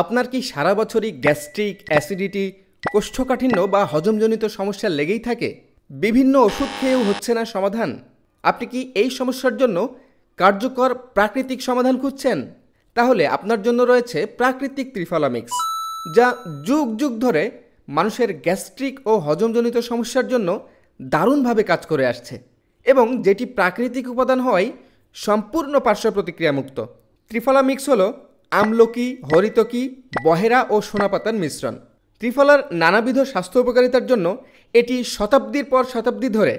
আপনার কি সারা বছরই গ্যাস্ট্রিক, অ্যাসিডিটি, কোষ্ঠকাঠিন্য বা হজমজনিত সমস্যা লেগেই থাকে? বিভিন্ন ওষুধ খেয়েও হচ্ছে না সমাধান? আপনি কি এই সমস্যার জন্য কার্যকর প্রাকৃতিক সমাধান খুঁজছেন? তাহলে আপনার জন্য রয়েছে প্রাকৃতিক ত্রিফলা মিক্স, যা যুগ যুগ ধরে মানুষের গ্যাস্ট্রিক ও হজমজনিত সমস্যার জন্য দারুণভাবে কাজ করে আসছে এবং যেটি প্রাকৃতিক উপাদান হওয়ায় সম্পূর্ণ পার্শ্ব প্রতিক্রিয়ামুক্ত। ত্রিফলা মিক্স হলো আমলকি, হরিতকি, বহেরা ও সোনাপাতার মিশ্রণ। ত্রিফলার নানাবিধ স্বাস্থ্য উপকারিতার জন্য এটি শতাব্দীর পর শতাব্দী ধরে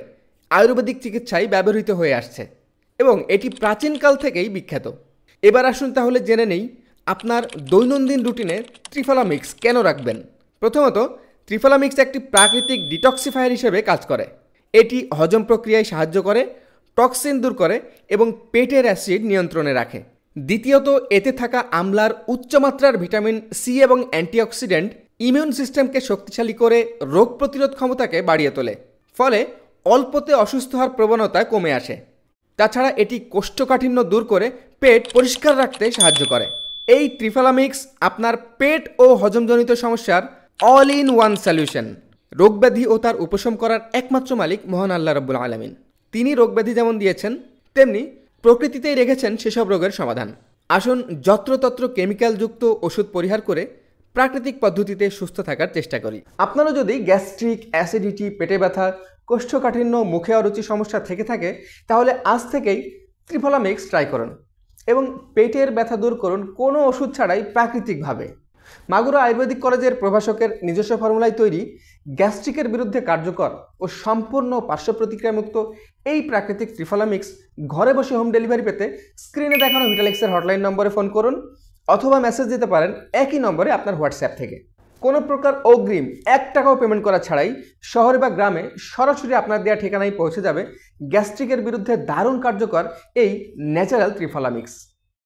আয়ুর্বেদিক চিকিৎসায় ব্যবহৃত হয়ে আসছে এবং এটি প্রাচীনকাল থেকেই বিখ্যাত। এবার আসুন তাহলে জেনে নেই আপনার দৈনন্দিন রুটিনে ত্রিফলা মিক্স কেন রাখবেন। প্রথমত, ত্রিফলা মিক্স একটি প্রাকৃতিক ডিটক্সিফায়ার হিসেবে কাজ করে। এটি হজম প্রক্রিয়ায় সাহায্য করে, টক্সিন দূর করে এবং পেটের অ্যাসিড নিয়ন্ত্রণে রাখে। দ্বিতীয়ত, এতে থাকা আমলার উচ্চমাত্রার ভিটামিন সি এবং অ্যান্টিঅক্সিডেন্ট ইমিউন সিস্টেমকে শক্তিশালী করে রোগ প্রতিরোধ ক্ষমতাকে বাড়িয়ে তোলে, ফলে অল্পতে অসুস্থ হওয়ার প্রবণতা কমে আসে। তাছাড়া এটি কোষ্ঠকাঠিন্য দূর করে পেট পরিষ্কার রাখতে সাহায্য করে। এই ত্রিফলা মিক্স আপনার পেট ও হজমজনিত সমস্যার অল ইন ওয়ান সলিউশন। রোগব্যাধি ও তার উপশম করার একমাত্র মালিক মহান আল্লাহ রাব্বুল আলামিন। তিনি রোগব্যাধি যেমন দিয়েছেন, তেমনি প্রকৃতিতেই রেখেছেন সেসব রোগের সমাধান। আসুন যত্রতত্র কেমিক্যালযুক্ত ওষুধ পরিহার করে প্রাকৃতিক পদ্ধতিতে সুস্থ থাকার চেষ্টা করি। আপনারও যদি গ্যাস্ট্রিক, অ্যাসিডিটি, পেটে ব্যথা, কোষ্ঠকাঠিন্য, মুখে অরুচি সমস্যা থেকে থাকে, তাহলে আজ থেকেই ত্রিফলা মিক্স ট্রাই করুন এবং পেটের ব্যথা দূর করুন কোনো ওষুধ ছাড়াই প্রাকৃতিকভাবে। মাগুরা আয়ুর্বেদিক কলেজের প্রভাষকের নিজস্ব ফর্মুলায় তৈরি গ্যাস্ট্রিকের বিরুদ্ধে কার্যকর ও সম্পূর্ণ পার্শ্ব প্রতিক্রিয়ামুক্ত এই প্রাকৃতিক ত্রিফলা মিক্স ঘরে বসে হোম ডেলিভারি পেতে স্ক্রিনে দেখানো ভিটালেক্সের হটলাইন নম্বরে ফোন করুন অথবা মেসেজ দিতে পারেন একই নম্বরে আপনার হোয়াটসঅ্যাপ থেকে। কোনো প্রকার অগ্রিম 1 টাকাও পেমেন্ট করা ছাড়াই শহরে বা গ্রামে সরাসরি আপনার দেওয়া ঠিকানায় পৌঁছে যাবে গ্যাস্ট্রিকের বিরুদ্ধে দারুণ কার্যকর এই ন্যাচারাল ত্রিফলা মিক্স।